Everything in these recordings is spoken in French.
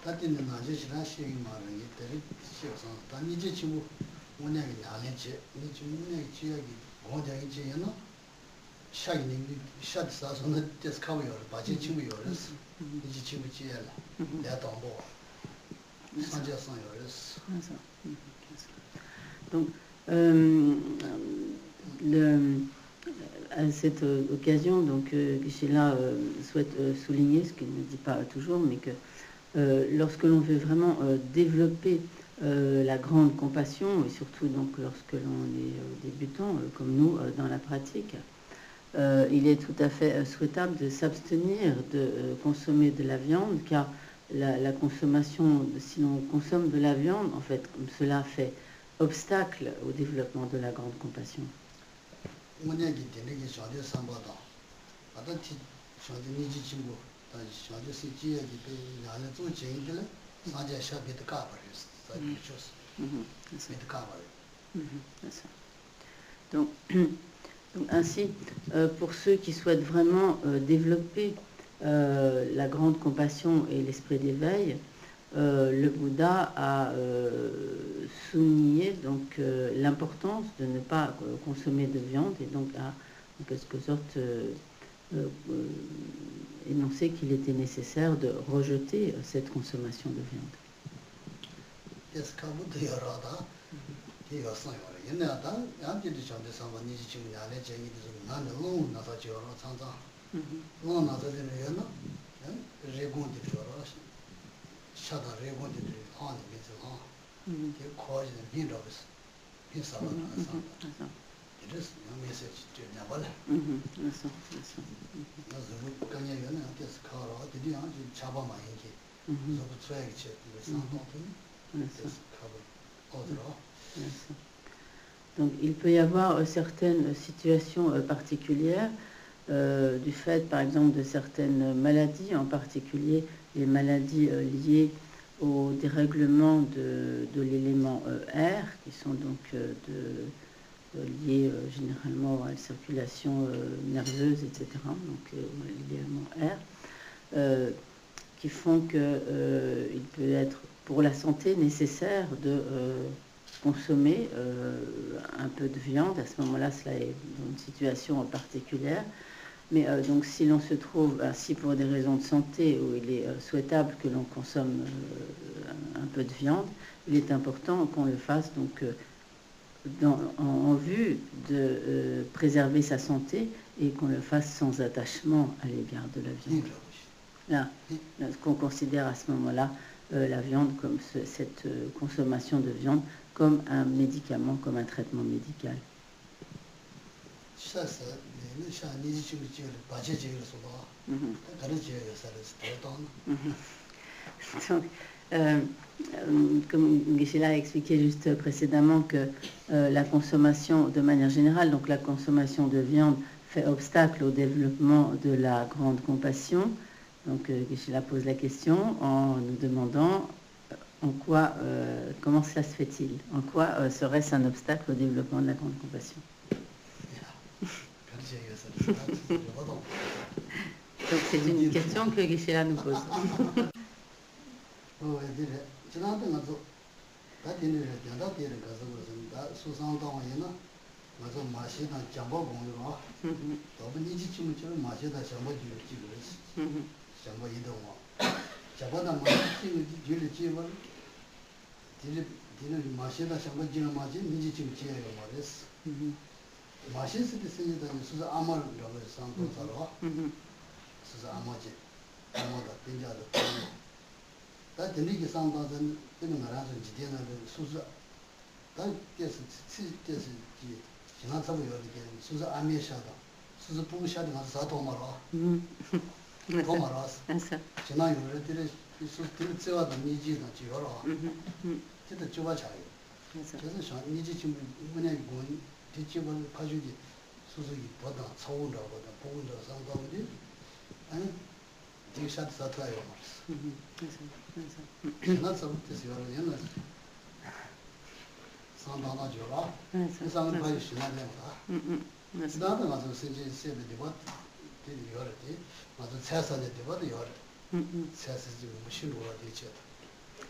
다들 나지시라 시기 말은 이때를 시어서 단이제 친구 오냐기 나는지 이 친구네 지역이 고장이 지연어 샤이닝 샷 사서는 디스커버요 바지 친구요 이제 친구 지야라 내가 동보 산지였어요 Donc, à cette occasion, donc Gisela souhaite souligner, ce qu'il ne dit pas toujours, mais que lorsque l'on veut vraiment développer la grande compassion, et surtout donc lorsque l'on est débutant comme nous dans la pratique, il est tout à fait souhaitable de s'abstenir de consommer de la viande, car la consommation, si l'on consomme de la viande, en fait, comme cela fait obstacle au développement de la grande compassion. Donc, ainsi, pour ceux qui souhaitent vraiment développer la grande compassion et l'esprit d'éveil, le Bouddha a souligné donc l'importance de ne pas consommer de viande et donc a en quelque sorte énoncé qu'il était nécessaire de rejeter cette consommation de viande. Shada regon de on with the cause and being of us. It is no message to Naval. Can you just call out the Chabama Inki? So the swag check with something. Donc il peut y avoir certaines situations particulières du fait par exemple de certaines maladies, en particulier les maladies liées au dérèglement de l'élément air, qui sont donc liées généralement à la circulation nerveuse, etc., donc l'élément air, qui font qu'il peut être pour la santé nécessaire de consommer un peu de viande. À ce moment-là, cela est dans une situation particulière. Mais donc si l'on se trouve ainsi pour des raisons de santé où il est souhaitable que l'on consomme un peu de viande, il est important qu'on le fasse donc en vue de préserver sa santé et qu'on le fasse sans attachement à l'égard de la viande. Là, ce qu'on considère à ce moment-là la viande comme cette consommation de viande comme un médicament, comme un traitement médical. Donc, comme Gisela a expliqué juste précédemment que la consommation de manière générale, donc la consommation de viande fait obstacle au développement de la grande compassion. Donc Gisela pose la question en nous demandant en quoi, comment cela se fait-il? En quoi serait-ce un obstacle au développement de la grande compassion? Donc c'est une question que Gisela nous pose.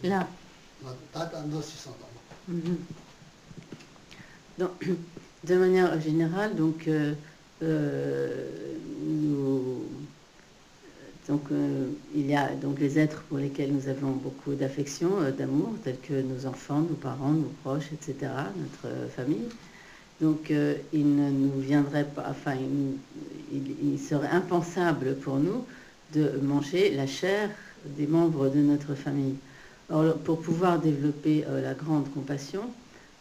Là. Donc, de manière générale, donc, il y a donc les êtres pour lesquels nous avons beaucoup d'affection, d'amour, tels que nos enfants, nos parents, nos proches, etc., notre famille. Donc, il ne nous viendrait pas, enfin, il serait impensable pour nous de manger la chair des membres de notre famille. Or, pour pouvoir développer la grande compassion,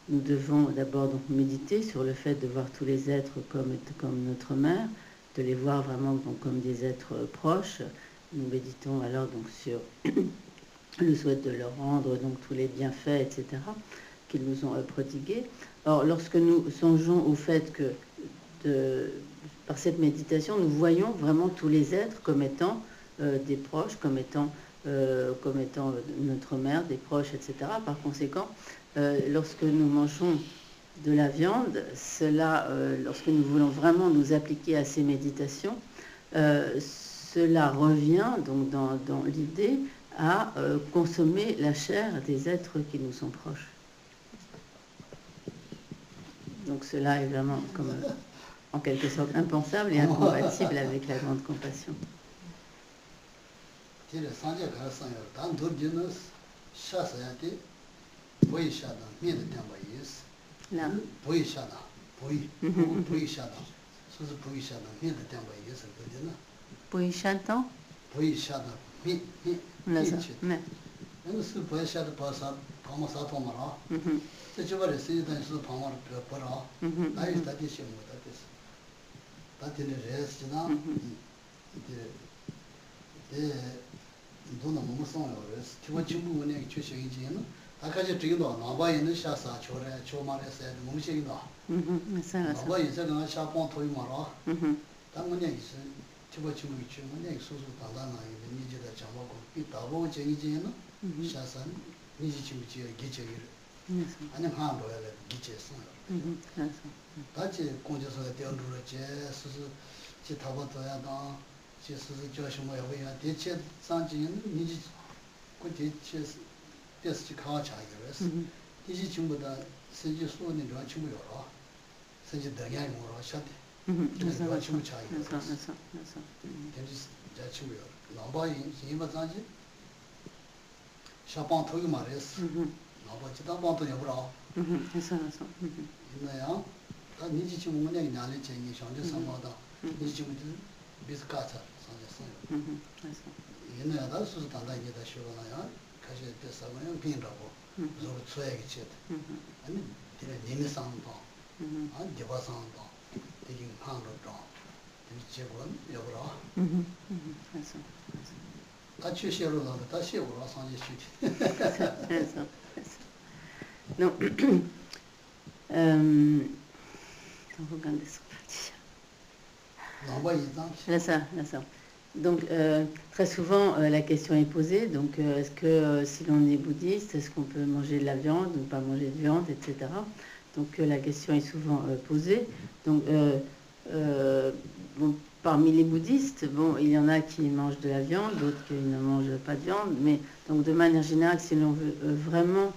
nous devons d'abord donc méditer sur le fait de voir tous les êtres comme notre mère, de les voir vraiment donc, comme des êtres proches. Nous méditons alors donc sur le souhait de leur rendre donc tous les bienfaits, etc., qu'ils nous ont prodigués. Or, lorsque nous songeons au fait que par cette méditation, nous voyons vraiment tous les êtres comme étant des proches, comme étant notre mère, des proches, etc. Par conséquent, lorsque nous mangeons de la viande, lorsque nous voulons vraiment nous appliquer à ces méditations, cela revient donc dans l'idée à consommer la chair des êtres qui nous sont proches. Donc cela est vraiment comme en quelque sorte impensable et incompatible avec la grande compassion. Là. Non. Là ça. Donc, très souvent, la question est posée. Donc, est-ce que si l'on est bouddhiste, est-ce qu'on peut manger de la viande ou pas manger de viande, etc. Donc, la question est souvent posée. Donc, bon, parmi les bouddhistes, bon, il y en a qui mangent de la viande, d'autres qui ne mangent pas de viande. Mais donc, de manière générale, si l'on veut vraiment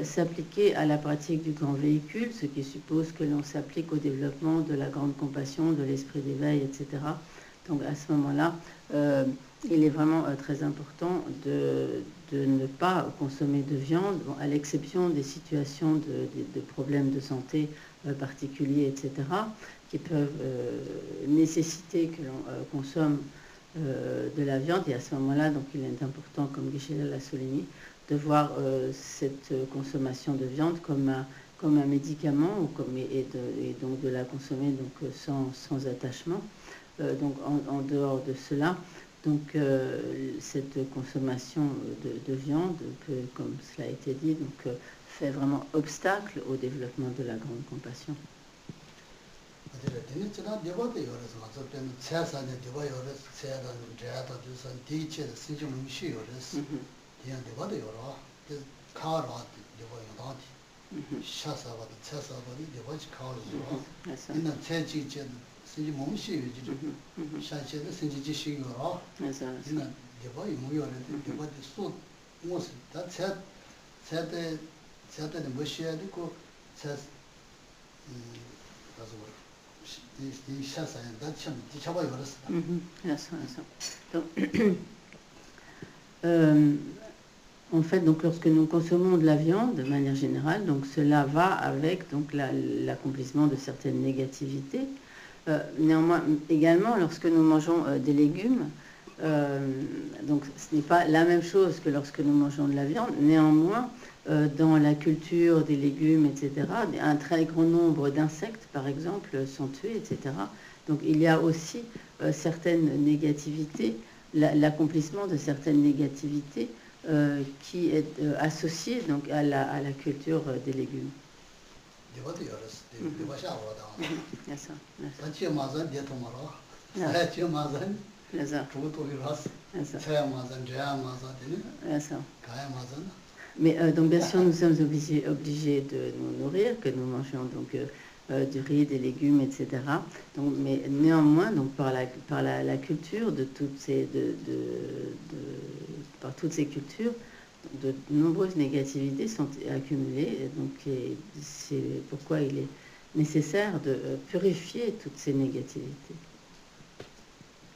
s'appliquer à la pratique du grand véhicule, ce qui suppose que l'on s'applique au développement de la grande compassion, de l'esprit d'éveil, etc. Donc à ce moment-là, il est vraiment très important de ne pas consommer de viande, bon, à l'exception des situations de problèmes de santé particuliers, etc., qui peuvent nécessiter que l'on consomme de la viande. Et à ce moment-là, donc il est important, comme Geshe-la l'a souligné, de voir cette consommation de viande comme un médicament et donc de la consommer donc, sans attachement. Donc en dehors de cela, donc cette consommation de viande peut, comme cela a été dit, donc, fait vraiment obstacle au développement de la grande compassion. Sinji momshi yoji, shache de sinji jishi yoro, ina deba yumu yore, deba de so, 무슨 다 세대 뭐시야 되고 세 가서 이 샤사에 다참 뒤쳐봐 버렸어. Donc, en fait, donc, lorsque nous consommons de la viande, de manière générale, donc, cela va avec donc, l'accomplissement de certaines négativités. Néanmoins, également, lorsque nous mangeons des légumes, donc ce n'est pas la même chose que lorsque nous mangeons de la viande. Néanmoins, dans la culture des légumes, etc., un très grand nombre d'insectes, par exemple, sont tués, etc. Donc il y a aussi certaines négativités, l'accomplissement de certaines négativités qui est associé donc, à la culture des légumes. Mais donc bien sûr nous sommes obligés de nous nourrir, que nous mangeons donc du riz, des légumes, etc. Donc, mais néanmoins donc par la culture de toutes ces par toutes ces cultures, de nombreuses négativités sont accumulées, et donc c'est pourquoi il est nécessaire de purifier toutes ces négativités.